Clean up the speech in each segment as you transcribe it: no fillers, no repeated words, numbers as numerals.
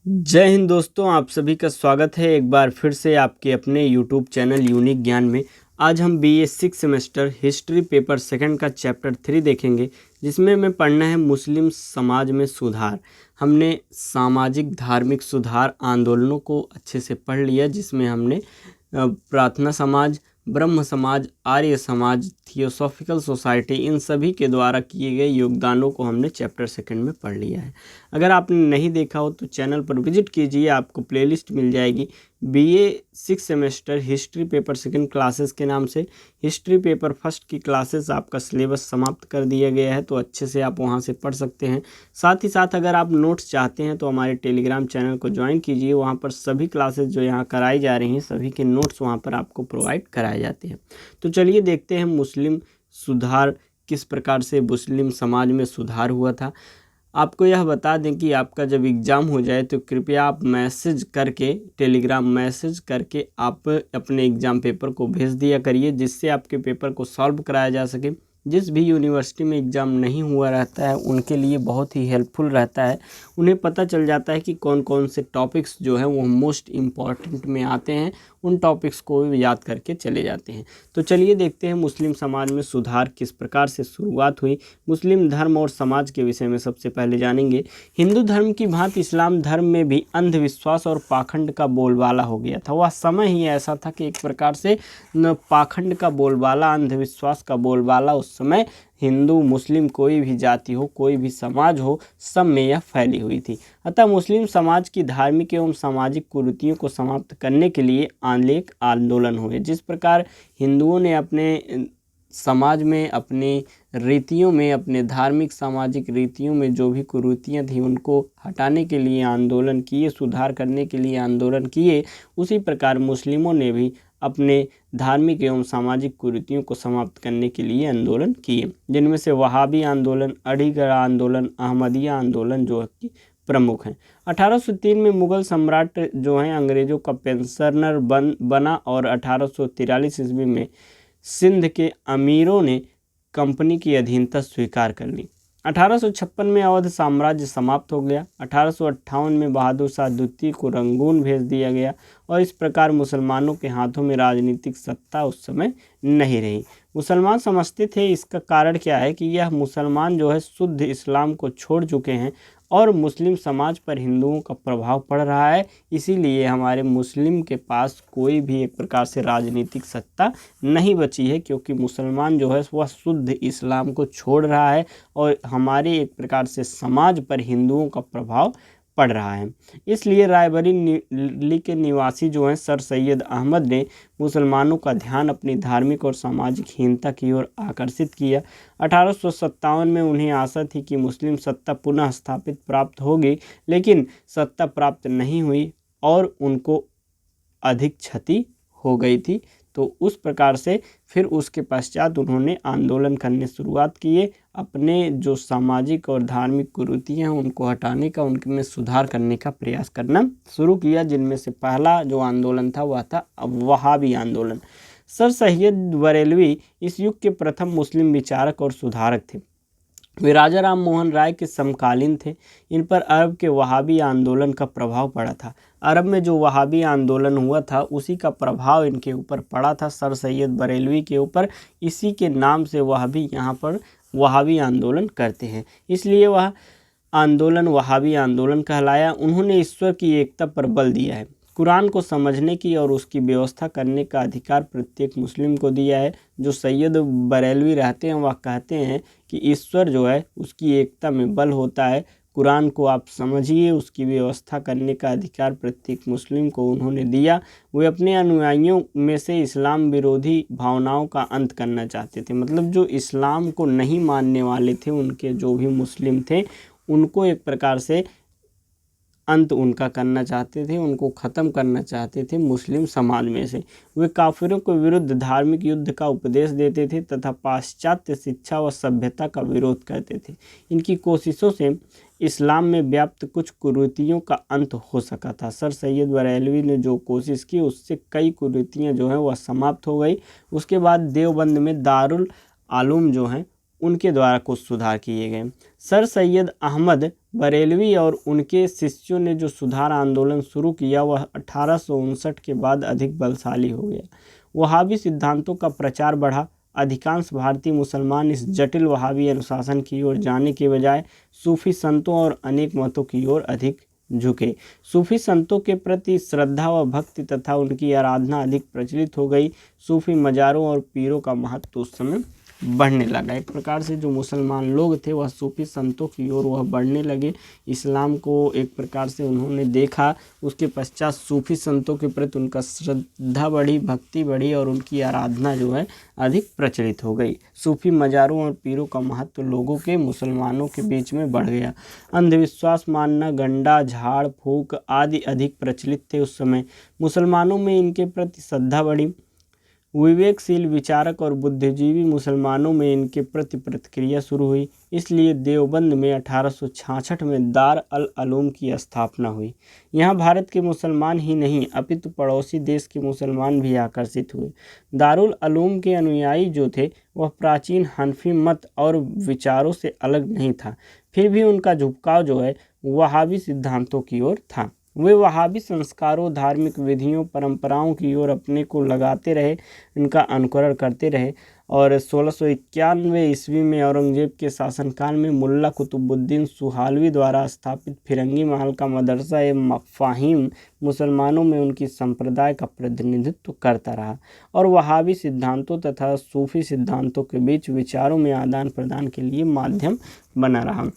जय हिंद दोस्तों, आप सभी का स्वागत है एक बार फिर से आपके अपने यूट्यूब चैनल यूनिक ज्ञान में। आज हम BA 6 semester history paper second का चैप्टर 3 देखेंगे, जिसमें हमें पढ़ना है मुस्लिम समाज में सुधार। हमने सामाजिक धार्मिक सुधार आंदोलनों को अच्छे से पढ़ लिया, जिसमें हमने प्रार्थना समाज, ब्रह्म समाज, आर्य समाज, थियोसॉफिकल सोसाइटी, इन सभी के द्वारा किए गए योगदानों को हमने चैप्टर सेकंड में पढ़ लिया है। अगर आपने नहीं देखा हो तो चैनल पर विजिट कीजिए, आपको प्लेलिस्ट मिल जाएगी BA 6 semester history paper second classes के नाम से। हिस्ट्री पेपर फर्स्ट की क्लासेस आपका सिलेबस समाप्त कर दिया गया है, तो अच्छे से आप वहां से पढ़ सकते हैं। साथ ही साथ अगर आप नोट्स चाहते हैं तो हमारे टेलीग्राम चैनल को ज्वाइन कीजिए, वहां पर सभी क्लासेस जो यहाँ कराई जा रही हैं सभी के नोट्स वहां पर आपको प्रोवाइड कराए जाते हैं। तो चलिए देखते हैं मुस्लिम सुधार, किस प्रकार से मुस्लिम समाज में सुधार हुआ था। आपको यह बता दें कि आपका जब एग्ज़ाम हो जाए तो कृपया आप मैसेज करके, टेलीग्राम मैसेज करके आप अपने एग्ज़ाम पेपर को भेज दिया करिए, जिससे आपके पेपर को सॉल्व कराया जा सके। जिस भी यूनिवर्सिटी में एग्ज़ाम नहीं हुआ रहता है उनके लिए बहुत ही हेल्पफुल रहता है। उन्हें पता चल जाता है कि कौन कौन से टॉपिक्स जो हैं वो मोस्ट इम्पॉर्टेंट में आते हैं, उन टॉपिक्स को याद करके चले जाते हैं। तो चलिए देखते हैं मुस्लिम समाज में सुधार किस प्रकार से शुरुआत हुई। मुस्लिम धर्म और समाज के विषय में सबसे पहले जानेंगे। हिंदू धर्म की भांति इस्लाम धर्म में भी अंधविश्वास और पाखंड का बोलबाला हो गया था। वह समय ही ऐसा था कि एक प्रकार से पाखंड का बोलबाला, अंधविश्वास का बोलबाला उस समय हिंदू मुस्लिम कोई भी जाति हो, कोई भी समाज हो, सब में यह फैली हुई थी। अतः मुस्लिम समाज की धार्मिक एवं सामाजिक कुरीतियों को समाप्त करने के लिए अनेक आंदोलन हुए। जिस प्रकार हिंदुओं ने अपने समाज में, अपने रीतियों में, अपने धार्मिक सामाजिक रीतियों में जो भी कुरीतियाँ थी उनको हटाने के लिए आंदोलन किए, सुधार करने के लिए आंदोलन किए, उसी प्रकार मुस्लिमों ने भी अपने धार्मिक एवं सामाजिक कुरीतियों को समाप्त करने के लिए आंदोलन किए, जिनमें से वहाबी आंदोलन, अलीगढ़ आंदोलन, अहमदिया आंदोलन जो कि प्रमुख हैं। 1803 में मुगल सम्राट जो हैं अंग्रेजों का पेंशनर बना और 1843 ईस्वी में सिंध के अमीरों ने कंपनी की अधीनता स्वीकार कर ली। 1856 में अवध साम्राज्य समाप्त हो गया। 1858 में बहादुर शाह द्वितीय को रंगून भेज दिया गया और इस प्रकार मुसलमानों के हाथों में राजनीतिक सत्ता उस समय नहीं रही। मुसलमान समझते थे इसका कारण क्या है कि यह मुसलमान जो है शुद्ध इस्लाम को छोड़ चुके हैं और मुस्लिम समाज पर हिंदुओं का प्रभाव पड़ रहा है, इसीलिए हमारे मुस्लिम के पास कोई भी एक प्रकार से राजनीतिक सत्ता नहीं बची है, क्योंकि मुसलमान जो है वह शुद्ध इस्लाम को छोड़ रहा है और हमारे एक प्रकार से समाज पर हिंदुओं का प्रभाव पड़ रहा है। इसलिए रायबरेली के निवासी जो हैं सर सैयद अहमद ने मुसलमानों का ध्यान अपनी धार्मिक और सामाजिक हीनता की ओर आकर्षित किया। 1857 में उन्हें आशा थी कि मुस्लिम सत्ता पुनः स्थापित प्राप्त होगी, लेकिन सत्ता प्राप्त नहीं हुई और उनको अधिक क्षति हो गई थी। तो उस प्रकार से फिर उसके पश्चात उन्होंने आंदोलन करने शुरुआत किए, अपने जो सामाजिक और धार्मिक कुरीतियाँ हैं उनको हटाने का, उनमें सुधार करने का प्रयास करना शुरू किया, जिनमें से पहला जो आंदोलन था वह था वहाबी आंदोलन। सर सैयद बरेलवी इस युग के प्रथम मुस्लिम विचारक और सुधारक थे। वे राजा राम मोहन राय के समकालीन थे। इन पर अरब के वहाबी आंदोलन का प्रभाव पड़ा था। अरब में जो वहाबी आंदोलन हुआ था उसी का प्रभाव इनके ऊपर पड़ा था, सर सैयद बरेलवी के ऊपर। इसी के नाम से वह भी यहाँ पर वहाबी आंदोलन करते हैं, इसलिए वह आंदोलन वहाबी आंदोलन कहलाया। उन्होंने ईश्वर की एकता पर बल दिया है, कुरान को समझने की और उसकी व्यवस्था करने का अधिकार प्रत्येक मुस्लिम को दिया है। जो सैयद बरेलवी रहते हैं वह कहते हैं कि ईश्वर जो है उसकी एकता में बल होता है, कुरान को आप समझिए, उसकी व्यवस्था करने का अधिकार प्रत्येक मुस्लिम को उन्होंने दिया। वे अपने अनुयायियों में से इस्लाम विरोधी भावनाओं का अंत करना चाहते थे, मतलब जो इस्लाम को नहीं मानने वाले थे, उनके जो भी मुस्लिम थे उनको एक प्रकार से अंत उनका करना चाहते थे, उनको ख़त्म करना चाहते थे मुस्लिम समाज में से। वे काफिरों के विरुद्ध धार्मिक युद्ध का उपदेश देते थे तथा पाश्चात्य शिक्षा व सभ्यता का विरोध करते थे। इनकी कोशिशों से इस्लाम में व्याप्त कुछ कुरीतियों का अंत हो सका था। सर सैयद बरेलवी ने जो कोशिश की उससे कई कुरीतियाँ जो हैं वह समाप्त हो गई। उसके बाद देवबंद में दारुल आलूम जो हैं उनके द्वारा कुछ सुधार किए गए। सर सैयद अहमद बरेलवी और उनके शिष्यों ने जो सुधार आंदोलन शुरू किया वह 1859 के बाद अधिक बलशाली हो गया। वहाबी सिद्धांतों का प्रचार बढ़ा। अधिकांश भारतीय मुसलमान इस जटिल वहाबी अनुशासन की ओर जाने के बजाय सूफी संतों और अनेक मतों की ओर अधिक झुके। सूफी संतों के प्रति श्रद्धा व भक्ति तथा उनकी आराधना अधिक प्रचलित हो गई। सूफी मज़ारों और पीरों का महत्व उस समय बढ़ने लगा। एक प्रकार से जो मुसलमान लोग थे वह सूफी संतों की ओर वह बढ़ने लगे। इस्लाम को एक प्रकार से उन्होंने देखा, उसके पश्चात सूफी संतों के प्रति उनका श्रद्धा बढ़ी, भक्ति बढ़ी और उनकी आराधना जो है अधिक प्रचलित हो गई। सूफी मज़ारों और पीरों का महत्व लोगों के, मुसलमानों के बीच में बढ़ गया। अंधविश्वास मानना, गंडा, झाड़ फूक आदि अधिक प्रचलित थे उस समय। मुसलमानों में इनके प्रति श्रद्धा बढ़ी। विवेकशील विचारक और बुद्धिजीवी मुसलमानों में इनके प्रति प्रतिक्रिया शुरू हुई। इसलिए देवबंद में 1866 में दार अल उलूम की स्थापना हुई। यहाँ भारत के मुसलमान ही नहीं अपितु पड़ोसी देश के मुसलमान भी आकर्षित हुए। दारुल उलूम के अनुयायी जो थे वह प्राचीन हनफी मत और विचारों से अलग नहीं था, फिर भी उनका झुकाव जो है वहाबी सिद्धांतों की ओर था। वे वहाबी संस्कारों, धार्मिक विधियों, परंपराओं की ओर अपने को लगाते रहे, इनका अनुकरण करते रहे और 1691 ईस्वी में औरंगजेब के शासनकाल में मुल्ला कुतुबुद्दीन सुहालवी द्वारा स्थापित फिरंगी महल का मदरसा एवं मफ़ाहिम मुसलमानों में उनकी संप्रदाय का प्रतिनिधित्व करता रहा और वहाबी सिद्धांतों तथा सूफी सिद्धांतों के बीच विचारों में आदान प्रदान के लिए माध्यम बना रहा।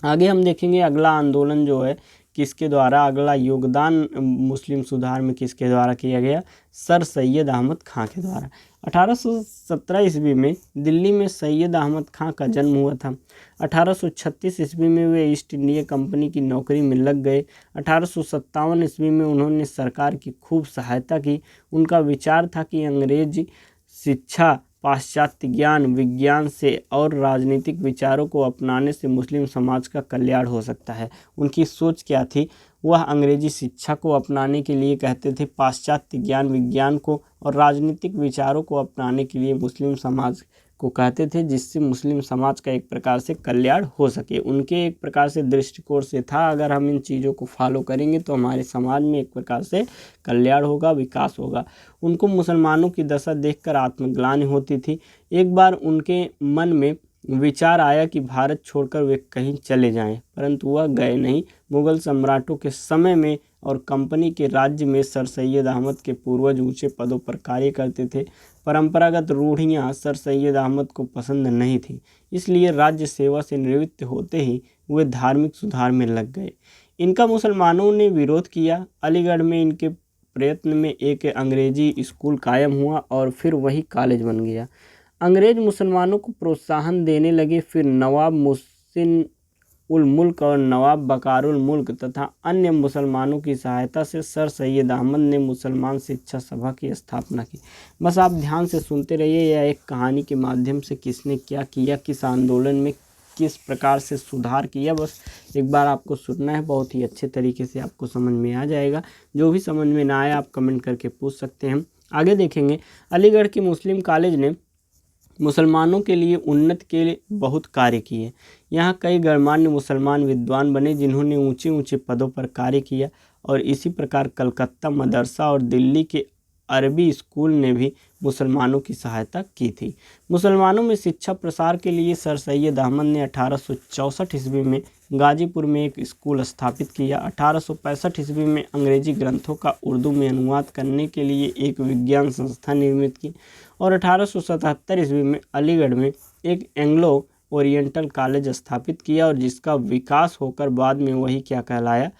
आगे हम देखेंगे अगला आंदोलन जो है किसके द्वारा, अगला योगदान मुस्लिम सुधार में किसके द्वारा किया गया, सर सैयद अहमद खां के द्वारा। 1817 ईस्वी में दिल्ली में सैयद अहमद खां का जन्म हुआ था। 1836 ईस्वी में वे ईस्ट इंडिया कंपनी की नौकरी में लग गए। 1857 ईस्वी में उन्होंने सरकार की खूब सहायता की। उनका विचार था कि अंग्रेजी शिक्षा, पाश्चात्य ज्ञान विज्ञान से और राजनीतिक विचारों को अपनाने से मुस्लिम समाज का कल्याण हो सकता है। उनकी सोच क्या थी, वह अंग्रेजी शिक्षा को अपनाने के लिए कहते थे, पाश्चात्य ज्ञान विज्ञान को और राजनीतिक विचारों को अपनाने के लिए मुस्लिम समाज को कहते थे, जिससे मुस्लिम समाज का एक प्रकार से कल्याण हो सके। उनके एक प्रकार से दृष्टिकोण से था अगर हम इन चीज़ों को फॉलो करेंगे तो हमारे समाज में एक प्रकार से कल्याण होगा, विकास होगा। उनको मुसलमानों की दशा देखकर आत्मग्लानि होती थी। एक बार उनके मन में विचार आया कि भारत छोड़कर वे कहीं चले जाएं, परंतु वह गए नहीं। मुगल सम्राटों के समय में और कंपनी के राज्य में सर सैयद अहमद के पूर्वज ऊंचे पदों पर कार्य करते थे। परंपरागत रूढ़ियां सर सैयद अहमद को पसंद नहीं थी, इसलिए राज्य सेवा से निवृत्त होते ही वे धार्मिक सुधार में लग गए। इनका मुसलमानों ने विरोध किया। अलीगढ़ में इनके प्रयत्न में एक अंग्रेजी स्कूल कायम हुआ और फिर वही कॉलेज बन गया। अंग्रेज मुसलमानों को प्रोत्साहन देने लगे। फिर नवाब मुहसिन उल मुल्क और नवाब बकारुल मुल्क तथा अन्य मुसलमानों की सहायता से सर सैयद अहमद ने मुसलमान शिक्षा सभा की स्थापना की। बस आप ध्यान से सुनते रहिए, यह एक कहानी के माध्यम से किसने क्या किया, किस आंदोलन में किस प्रकार से सुधार किया, बस एक बार आपको सुनना है। बहुत ही अच्छे तरीके से आपको समझ में आ जाएगा। जो भी समझ में ना आए आप कमेंट करके पूछ सकते हैं। आगे देखेंगे अलीगढ़ के मुस्लिम कॉलेज ने मुसलमानों के लिए उन्नति के लिए बहुत कार्य किए। यहाँ कई गणमान्य मुसलमान विद्वान बने जिन्होंने ऊंचे ऊंचे पदों पर कार्य किया और इसी प्रकार कलकत्ता मदरसा और दिल्ली के अरबी स्कूल ने भी मुसलमानों की सहायता की थी। मुसलमानों में शिक्षा प्रसार के लिए सर सैयद अहमद ने 1864 ईस्वी में गाजीपुर में एक स्कूल स्थापित किया। 1865 ईस्वी में अंग्रेजी ग्रंथों का उर्दू में अनुवाद करने के लिए एक विज्ञान संस्था निर्मित की और 1877 ईस्वी में अलीगढ़ में एक एंग्लो ओरिएंटल कॉलेज स्थापित किया और जिसका विकास होकर बाद में वही क्या कहलाया,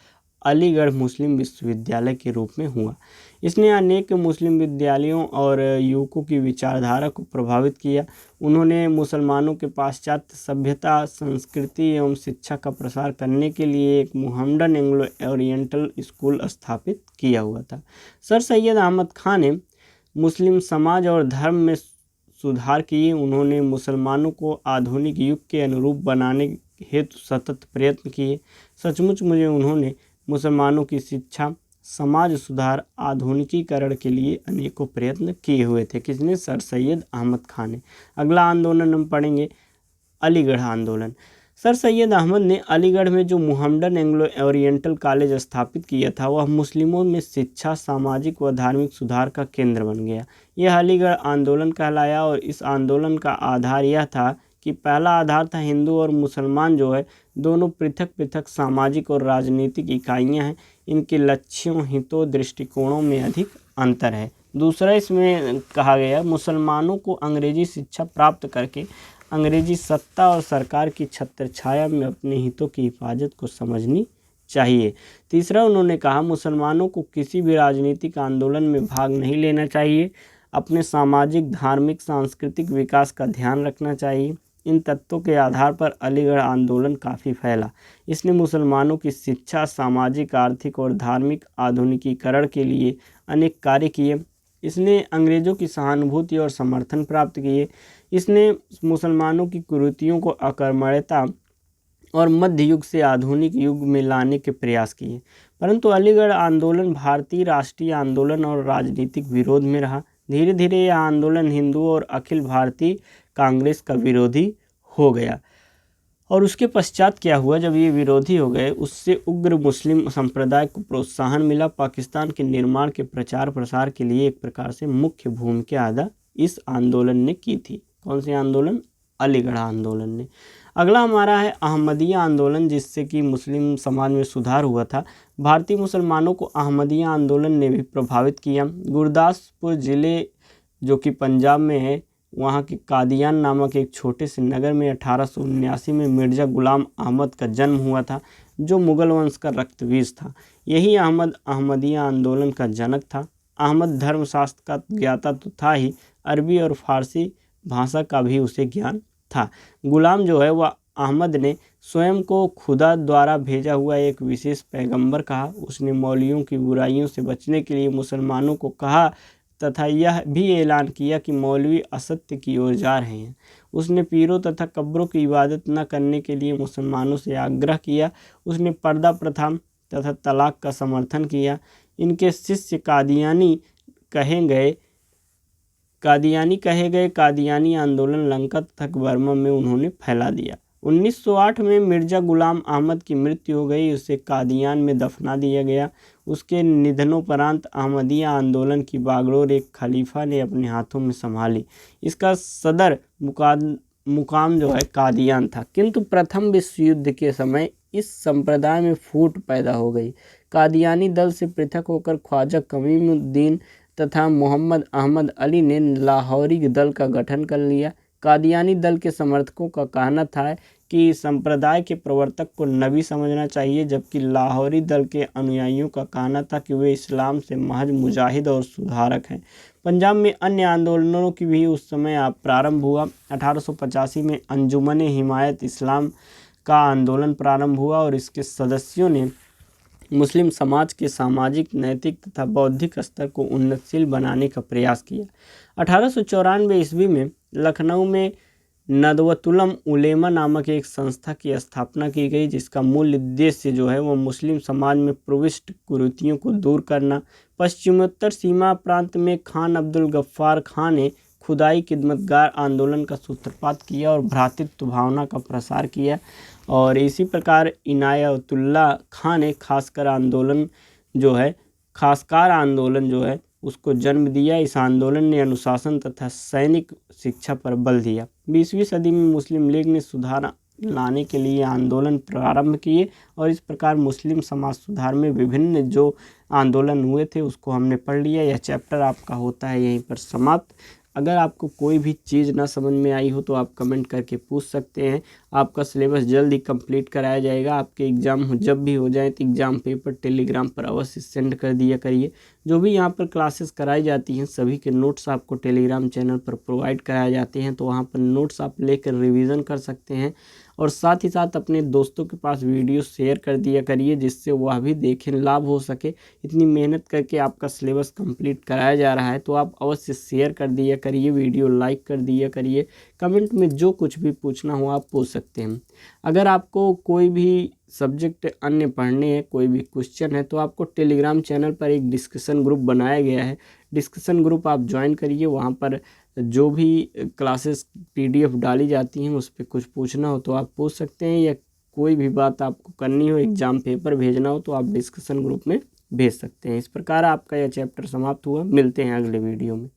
अलीगढ़ मुस्लिम विश्वविद्यालय के रूप में हुआ। इसने अनेक मुस्लिम विद्यालयों और युवकों की विचारधारा को प्रभावित किया। उन्होंने मुसलमानों के पाश्चात्य सभ्यता, संस्कृति एवं शिक्षा का प्रसार करने के लिए एक मुहम्मडन एंग्लो ओरिएंटल स्कूल स्थापित किया हुआ था। सर सैयद अहमद खां ने मुस्लिम समाज और धर्म में सुधार किए। उन्होंने मुसलमानों को आधुनिक युग के अनुरूप बनाने हेतु सतत प्रयत्न किए। सचमुच मुझे उन्होंने मुसलमानों की शिक्षा, समाज सुधार, आधुनिकीकरण के लिए अनेकों प्रयत्न किए हुए थे। किसने? सर सैयद अहमद खान ने। अगला आंदोलन हम पढ़ेंगे अलीगढ़ आंदोलन। सर सैयद अहमद ने अलीगढ़ में जो मुहम्मडन एंग्लो ओरिएंटल कॉलेज स्थापित किया था वह मुस्लिमों में शिक्षा, सामाजिक व धार्मिक सुधार का केंद्र बन गया। यह अलीगढ़ आंदोलन कहलाया और इस आंदोलन का आधार यह था कि पहला आधार था हिंदू और मुसलमान जो है दोनों पृथक पृथक सामाजिक और राजनीतिक इकाइयां हैं, इनके लक्ष्यों, हितों, दृष्टिकोणों में अधिक अंतर है। दूसरा इसमें कहा गया मुसलमानों को अंग्रेजी शिक्षा प्राप्त करके अंग्रेजी सत्ता और सरकार की छत्रछाया में अपने हितों की हिफाजत को समझनी चाहिए। तीसरा उन्होंने कहा मुसलमानों को किसी भी राजनीतिक आंदोलन में भाग नहीं लेना चाहिए, अपने सामाजिक, धार्मिक, सांस्कृतिक विकास का ध्यान रखना चाहिए। इन तत्वों के आधार पर अलीगढ़ आंदोलन काफ़ी फैला। इसने मुसलमानों की शिक्षा, सामाजिक, आर्थिक और धार्मिक आधुनिकीकरण के लिए अनेक कार्य किए। इसने अंग्रेज़ों की सहानुभूति और समर्थन प्राप्त किए। इसने मुसलमानों की कुरीतियों को अकर्मण्यता और मध्य युग से आधुनिक युग में लाने के प्रयास किए। परंतु अलीगढ़ आंदोलन भारतीय राष्ट्रीय आंदोलन और राजनीतिक विरोध में रहा। धीरे धीरे यह आंदोलन हिंदू और अखिल भारतीय कांग्रेस का विरोधी हो गया। और उसके पश्चात क्या हुआ, जब ये विरोधी हो गए उससे उग्र मुस्लिम संप्रदाय को प्रोत्साहन मिला। पाकिस्तान के निर्माण के प्रचार प्रसार के लिए एक प्रकार से मुख्य भूमिका अदा इस आंदोलन ने की थी। कौन से आंदोलन? अलीगढ़ आंदोलन ने। अगला हमारा है अहमदिया आंदोलन, जिससे कि मुस्लिम समाज में सुधार हुआ था। भारतीय मुसलमानों को अहमदिया आंदोलन ने भी प्रभावित किया। गुरदासपुर ज़िले जो कि पंजाब में है, वहाँ के कादियान नामक एक छोटे से नगर में 1879 में मिर्ज़ा गुलाम अहमद का जन्म हुआ था, जो मुग़ल वंश का रक्तबीज था। यही अहमद अहमदिया आंदोलन का जनक था। अहमद धर्मशास्त्र का ज्ञाता तो था ही, अरबी और फारसी भाषा का भी उसे ज्ञान था। गुलाम जो है वह अहमद ने स्वयं को खुदा द्वारा भेजा हुआ एक विशेष पैगंबर कहा। उसने मौलवियों की बुराइयों से बचने के लिए मुसलमानों को कहा तथा यह भी ऐलान किया कि मौलवी असत्य की ओर जा रहे हैं। उसने पीरों तथा कब्रों की इबादत न करने के लिए मुसलमानों से आग्रह किया। उसने पर्दा प्रथा तथा तलाक का समर्थन किया। इनके शिष्य कादियानी कहे गए कादियानी आंदोलन लंका तथा बर्मा में उन्होंने फैला दिया। 1908 में मिर्ज़ा गुलाम अहमद की मृत्यु हो गई, उसे कादियान में दफना दिया गया। उसके निधनोपरांत अहमदिया आंदोलन की बागडोर एक खलीफा ने अपने हाथों में संभाली। इसका सदर मुकाम जो है कादियान था। किंतु प्रथम विश्व युद्ध के समय इस संप्रदाय में फूट पैदा हो गई। कादियानी दल से पृथक होकर ख्वाजा कमीमुद्दीन तथा मोहम्मद अहमद अली ने लाहौरी दल का गठन कर लिया। कादियानी दल के समर्थकों का कहना था कि संप्रदाय के प्रवर्तक को नबी समझना चाहिए, जबकि लाहौरी दल के अनुयायियों का कहना था कि वे इस्लाम से महज मुजाहिद और सुधारक हैं। पंजाब में अन्य आंदोलनों की भी उस समय प्रारंभ हुआ। 1885 में अंजुमन-ए हिमायत इस्लाम का आंदोलन प्रारंभ हुआ और इसके सदस्यों ने मुस्लिम समाज के सामाजिक, नैतिक तथा बौद्धिक स्तर को उन्नतशील बनाने का प्रयास किया। 1894 ईस्वी में लखनऊ में नदवतुल उलेमा नामक एक संस्था की स्थापना की गई, जिसका मूल उद्देश्य जो है वो मुस्लिम समाज में प्रविष्ट कुरीतियों को दूर करना। पश्चिमोत्तर सीमा प्रांत में खान अब्दुल गफ्फार खान ने खुदाई खिदमतगार आंदोलन का सूत्रपात किया और भ्रातृत्व भावना का प्रसार किया। और इसी प्रकार इनायतुल्लाह खान ने खासकार आंदोलन जो है उसको जन्म दिया। इस आंदोलन ने अनुशासन तथा सैनिक शिक्षा पर बल दिया। 20वीं सदी में मुस्लिम लीग ने सुधार लाने के लिए आंदोलन प्रारंभ किए और इस प्रकार मुस्लिम समाज सुधार में विभिन्न जो आंदोलन हुए थे उसको हमने पढ़ लिया। यह चैप्टर आपका होता है यहीं पर समाप्त। अगर आपको कोई भी चीज़ ना समझ में आई हो तो आप कमेंट करके पूछ सकते हैं। आपका सिलेबस जल्द ही कंप्लीट कराया जाएगा। आपके एग्ज़ाम जब भी हो जाए तो एग्ज़ाम पेपर टेलीग्राम पर अवश्य सेंड कर दिया करिए। जो भी यहाँ पर क्लासेस कराई जाती हैं सभी के नोट्स आपको टेलीग्राम चैनल पर प्रोवाइड कराए जाते हैं, तो वहाँ पर नोट्स आप लेकर रिवीजन कर सकते हैं। और साथ ही साथ अपने दोस्तों के पास वीडियो शेयर कर दिया करिए, जिससे वह भी देखें, लाभ हो सके। इतनी मेहनत करके आपका सिलेबस कंप्लीट कराया जा रहा है तो आप अवश्य शेयर कर दिया करिए, वीडियो लाइक कर दिया करिए। कमेंट में जो कुछ भी पूछना हो आप पूछ सकते हैं। अगर आपको कोई भी सब्जेक्ट अन्य पढ़ने हैं, कोई भी क्वेश्चन है, तो आपको टेलीग्राम चैनल पर एक डिस्कशन ग्रुप बनाया गया है। डिस्कशन ग्रुप आप ज्वाइन करिए, वहाँ पर जो भी क्लासेस PDF डाली जाती हैं उस पर कुछ पूछना हो तो आप पूछ सकते हैं, या कोई भी बात आपको करनी हो, एग्ज़ाम पेपर भेजना हो तो आप डिस्कशन ग्रुप में भेज सकते हैं। इस प्रकार आपका यह चैप्टर समाप्त हुआ। मिलते हैं अगले वीडियो में।